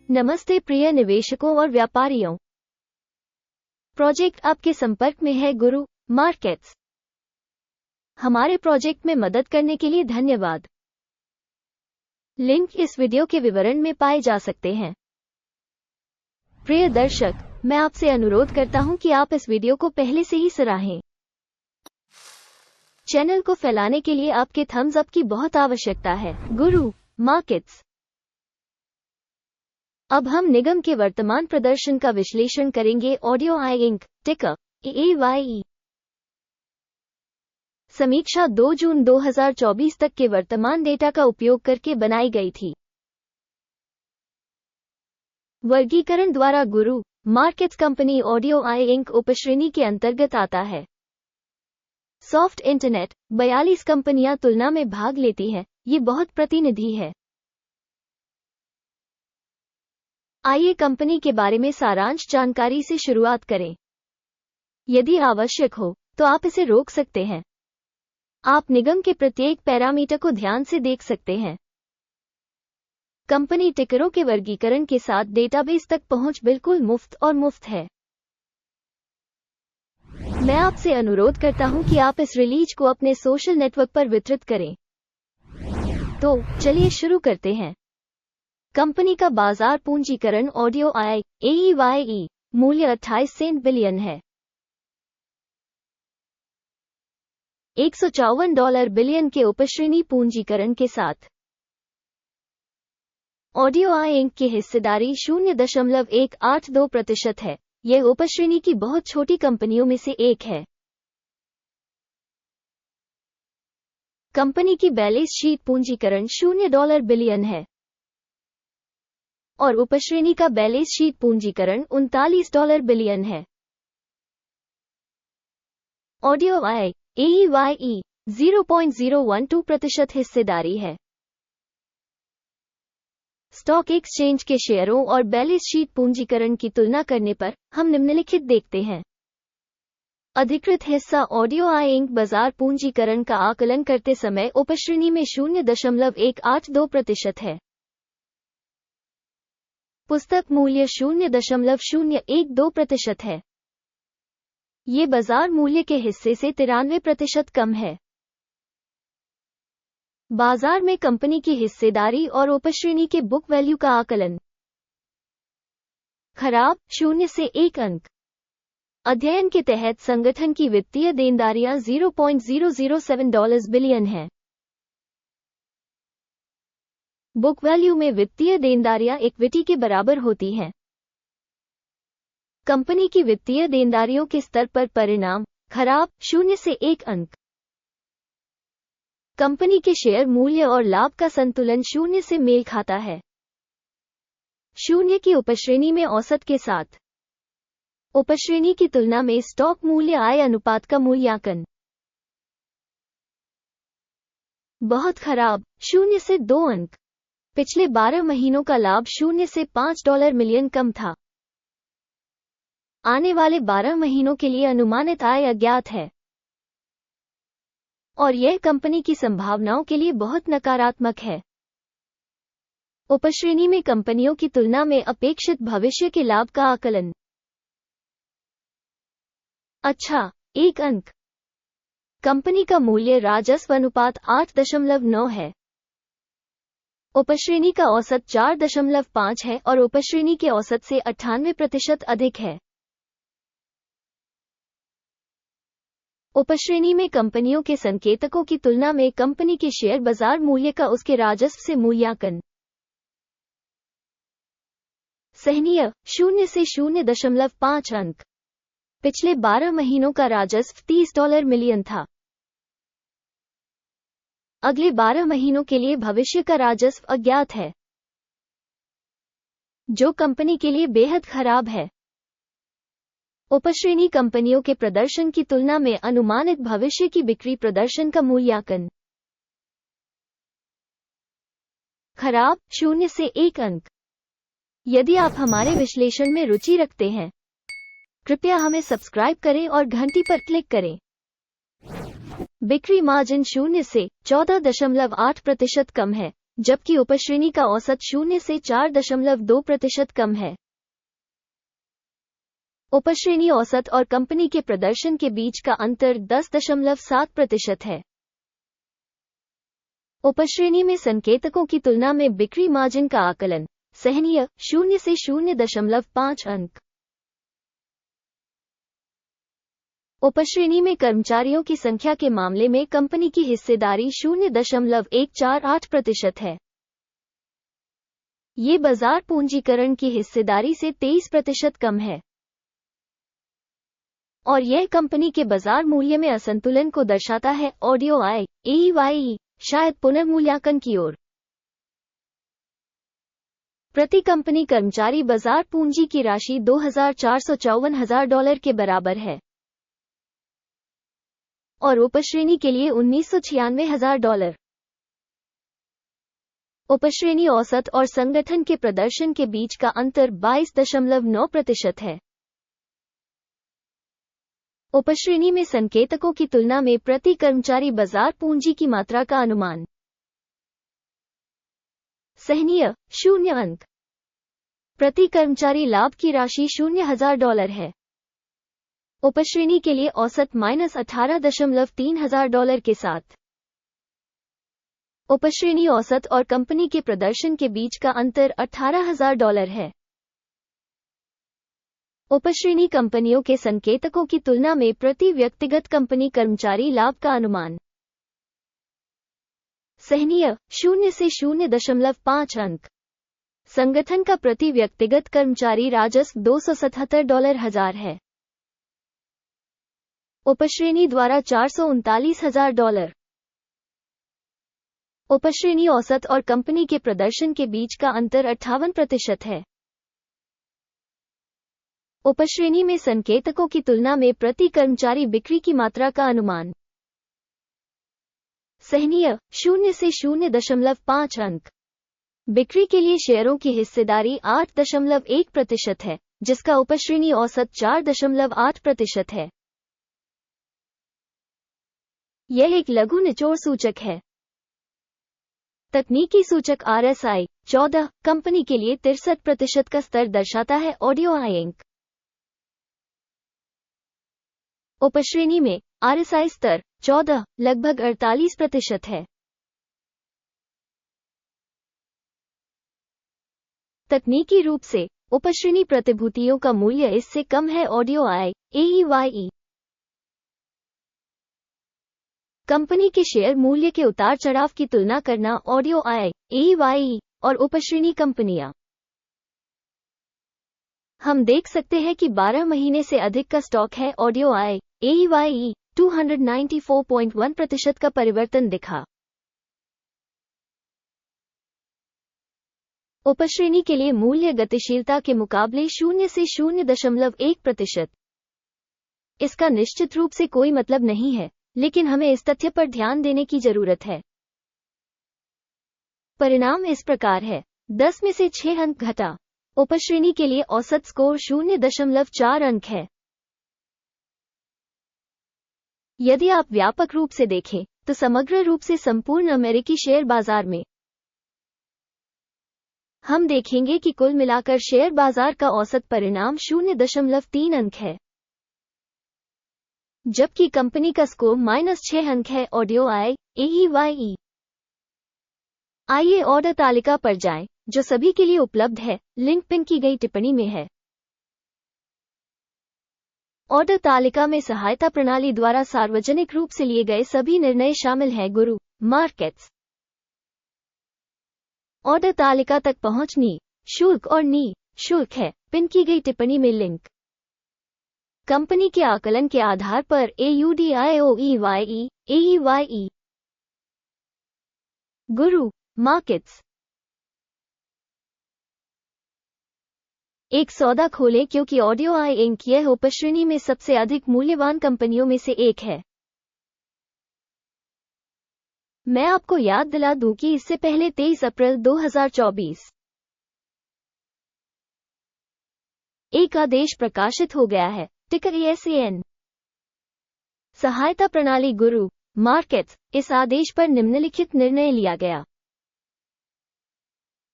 नमस्ते प्रिय निवेशकों और व्यापारियों। प्रोजेक्ट आपके संपर्क में है गुरु मार्केट्स। हमारे प्रोजेक्ट में मदद करने के लिए धन्यवाद। लिंक इस वीडियो के विवरण में पाए जा सकते हैं। प्रिय दर्शक, मैं आपसे अनुरोध करता हूं कि आप इस वीडियो को पहले से ही सराहें। चैनल को फैलाने के लिए आपके थम्स अप की बहुत आवश्यकता है। गुरु मार्केट्स। अब हम निगम के वर्तमान प्रदर्शन का विश्लेषण करेंगे। ऑडियो आई इंक टिकर AYE। समीक्षा 2 जून 2024 तक के वर्तमान डेटा का उपयोग करके बनाई गई थी। वर्गीकरण द्वारा गुरु मार्केट्स कंपनी ऑडियो आई इंक उपश्रेणी के अंतर्गत आता है। सॉफ्ट इंटरनेट 42 कंपनियां तुलना में भाग लेती हैं। ये बहुत प्रतिनिधि है। आइए कंपनी के बारे में सारांश जानकारी से शुरुआत करें। यदि आवश्यक हो तो आप इसे रोक सकते हैं। आप निगम के प्रत्येक पैरामीटर को ध्यान से देख सकते हैं। कंपनी टिकरों के वर्गीकरण के साथ डेटाबेस तक पहुंच बिल्कुल मुफ्त और मुफ्त है। मैं आपसे अनुरोध करता हूं कि आप इस रिलीज को अपने सोशल नेटवर्क पर वितरित करें। तो चलिए शुरू करते हैं। कंपनी का बाजार पूंजीकरण ऑडियो आई AEYE मूल्य 28 बिलियन है। $154 बिलियन के उपश्रेणी पूंजीकरण के साथ ऑडियो आई इंक की हिस्सेदारी 0.182% है। यह उपश्रेणी की बहुत छोटी कंपनियों में से एक है। कंपनी की बैलेंस शीट पूंजीकरण $0 बिलियन है और उपश्रेणी का बैलेंस शीट पूंजीकरण $39 बिलियन है। ऑडियो आई AEYE 0.012% हिस्सेदारी है। स्टॉक एक्सचेंज के शेयरों और बैलेंस शीट पूंजीकरण की तुलना करने पर हम निम्नलिखित देखते हैं। अधिकृत हिस्सा ऑडियो आई इंक बाजार पूंजीकरण का आकलन करते समय उपश्रेणी में 0.182% है। पुस्तक मूल्य 0.012% है। ये बाजार मूल्य के हिस्से से 93% कम है। बाजार में कंपनी की हिस्सेदारी और उपश्रेणी के बुक वैल्यू का आकलन। खराब 0 से 1 अंक। अध्ययन के तहत संगठन की वित्तीय देनदारियां $0.007 बिलियन है। बुक वैल्यू में वित्तीय देनदारियां इक्विटी के बराबर होती हैं। कंपनी की वित्तीय देनदारियों के स्तर पर परिणाम खराब 0 से 1 अंक। कंपनी के शेयर मूल्य और लाभ का संतुलन 0 से मेल खाता है। 0 की उपश्रेणी में औसत के साथ उपश्रेणी की तुलना में स्टॉक मूल्य आय अनुपात का मूल्यांकन। बहुत खराब 0 से 2 अंक। पिछले 12 महीनों का लाभ 0 से $5 मिलियन कम था। आने वाले 12 महीनों के लिए अनुमानित आय अज्ञात है और यह कंपनी की संभावनाओं के लिए बहुत नकारात्मक है। उपश्रेणी में कंपनियों की तुलना में अपेक्षित भविष्य के लाभ का आकलन। अच्छा 1 अंक। कंपनी का मूल्य राजस्व अनुपात 8.9 है। उपश्रेणी का औसत 4.5 है और उपश्रेणी के औसत से 98% अधिक है। उपश्रेणी में कंपनियों के संकेतकों की तुलना में कंपनी के शेयर बाजार मूल्य का उसके राजस्व से मूल्यांकन। सहनीय 0 से 0.5 अंक। पिछले 12 महीनों का राजस्व $30 मिलियन था। अगले 12 महीनों के लिए भविष्य का राजस्व अज्ञात है, जो कंपनी के लिए बेहद खराब है। उपश्रेणी कंपनियों के प्रदर्शन की तुलना में अनुमानित भविष्य की बिक्री प्रदर्शन का मूल्यांकन। खराब 0 से 1 अंक। यदि आप हमारे विश्लेषण में रुचि रखते हैं, कृपया हमें सब्सक्राइब करें और घंटी पर क्लिक करें। बिक्री मार्जिन 0 से 14.8% कम है, जबकि उपश्रेणी का औसत 0 से 4.2% कम है। उपश्रेणी औसत और कंपनी के प्रदर्शन के बीच का अंतर 10.7% है। उपश्रेणी में संकेतकों की तुलना में बिक्री मार्जिन का आकलन सहनीय 0 से 0.5 अंक। उपश्रेणी में कर्मचारियों की संख्या के मामले में कंपनी की हिस्सेदारी 0.148% है। ये बाजार पूंजीकरण की हिस्सेदारी से 23% कम है और यह कंपनी के बाजार मूल्य में असंतुलन को दर्शाता है। ऑडियो आई AEYE शायद पुनर्मूल्यांकन की ओर। प्रति कंपनी कर्मचारी बाजार पूंजी की राशि $2,454,000 के बराबर है और उपश्रेणी के लिए $1996,000। उपश्रेणी औसत और संगठन के प्रदर्शन के बीच का अंतर 22.9% है। उपश्रेणी में संकेतकों की तुलना में प्रति कर्मचारी बाजार पूंजी की मात्रा का अनुमान सहनीय 0 अंक। प्रति कर्मचारी लाभ की राशि $0,000 है। उपश्रेणी के लिए औसत $18,300 के साथ। उपश्रेणी औसत और कंपनी के प्रदर्शन के बीच का अंतर $18,000 है। उपश्रेणी कंपनियों के संकेतकों की तुलना में प्रति व्यक्तिगत कंपनी कर्मचारी लाभ का अनुमान सहनीय 0 से 0.5 अंक। संगठन का प्रति व्यक्तिगत कर्मचारी राजस्व $277,000 है। उपश्रेणी द्वारा $439,000। उपश्रेणी औसत और कंपनी के प्रदर्शन के बीच का अंतर 58% है। उपश्रेणी में संकेतकों की तुलना में प्रति कर्मचारी बिक्री की मात्रा का अनुमान सहनीय 0 से 0.5 अंक। बिक्री के लिए शेयरों की हिस्सेदारी 8.1% है, जिसका उपश्रेणी औसत 4.8% है। यह एक लघु निचोड़ सूचक है। तकनीकी सूचक RSI 14 कंपनी के लिए 63% का स्तर दर्शाता है। ऑडियो आई इंक। उपश्रेणी में RSI स्तर 14 लगभग 48% है। तकनीकी रूप से उपश्रेणी प्रतिभूतियों का मूल्य इससे कम है। ऑडियो आई AEYE। कंपनी के शेयर मूल्य के उतार चढ़ाव की तुलना करना। ऑडियो आई AEYE और उपश्रेणी कंपनियां। हम देख सकते हैं कि 12 महीने से अधिक का स्टॉक है। ऑडियो आई AEYE 294.1% का परिवर्तन दिखा। उपश्रेणी के लिए मूल्य गतिशीलता के मुकाबले 0 से 0.1%। इसका निश्चित रूप से कोई मतलब नहीं है, लेकिन हमें इस तथ्य पर ध्यान देने की जरूरत है। परिणाम इस प्रकार है: 10 में से 6 अंक घटा। उपश्रेणी के लिए औसत स्कोर 0.4 अंक है। यदि आप व्यापक रूप से देखें तो समग्र रूप से संपूर्ण अमेरिकी शेयर बाजार में हम देखेंगे कि कुल मिलाकर शेयर बाजार का औसत परिणाम 0.3 अंक है, जबकि कंपनी का स्कोर -6 अंक है। ऑडियो आई AEYE। आइए ऑर्डर तालिका पर जाएं, जो सभी के लिए उपलब्ध है। लिंक पिन की गई टिप्पणी में है। ऑर्डर तालिका में सहायता प्रणाली द्वारा सार्वजनिक रूप से लिए गए सभी निर्णय शामिल हैं। गुरु मार्केट्स। ऑर्डर तालिका तक पहुंच शुल्क और शुल्क है। पिन की गई टिप्पणी में लिंक। कंपनी के आकलन के आधार पर AUDIOEYE AEYE। गुरु मार्केट्स। एक सौदा खोलें क्योंकि ऑडियो आई इंक यह उपश्रेणी में सबसे अधिक मूल्यवान कंपनियों में से एक है। मैं आपको याद दिला दूं कि इससे पहले 23 अप्रैल 2024 एक आदेश प्रकाशित हो गया है। टिकर ESAN। सहायता प्रणाली गुरु मार्केट्स। इस आदेश पर निम्नलिखित निर्णय लिया गया।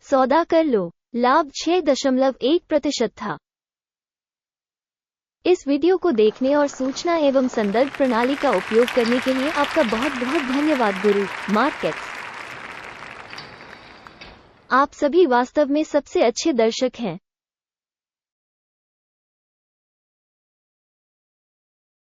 सौदा कर लो। लाभ 6.1% था। इस वीडियो को देखने और सूचना एवं संदर्भ प्रणाली का उपयोग करने के लिए आपका बहुत बहुत धन्यवाद गुरु मार्केट्स। आप सभी वास्तव में सबसे अच्छे दर्शक हैं।